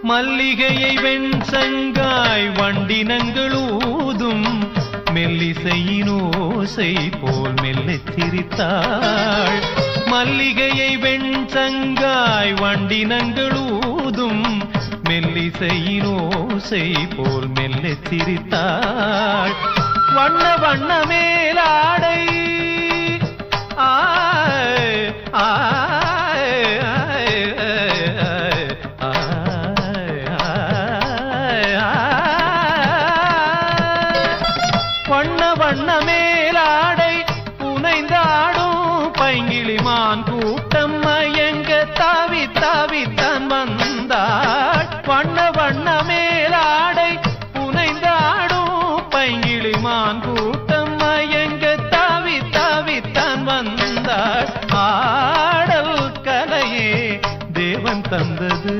மல்லிகையை வெண்சங்காய் வண்டினங்கள் ஊதும் மெல்லிசையின் ஓசை போல் மெல்லச் சிரித்தாள். மல்லிகையை வெண்சங்காய் வண்டினங்கள் ஊதும் மெல்லிசையின் ஓசை போல் மெல்லச் சிரித்தாள். வண்ண வண்ண மேலாடை வண்ண வண்ண மேலாடை புனைந்தாடும் பைங்கிளிமான் கூட்டம் மயங்க தாவி தாவி தான் வந்தாள். வண்ண வண்ண மேலாடை புனைந்தாடும் பைங்கிளிமான் கூட்டம் மயங்க தாவி தாவி தான் வந்தாள். ஆடல் கலையே தேவன் தந்தது.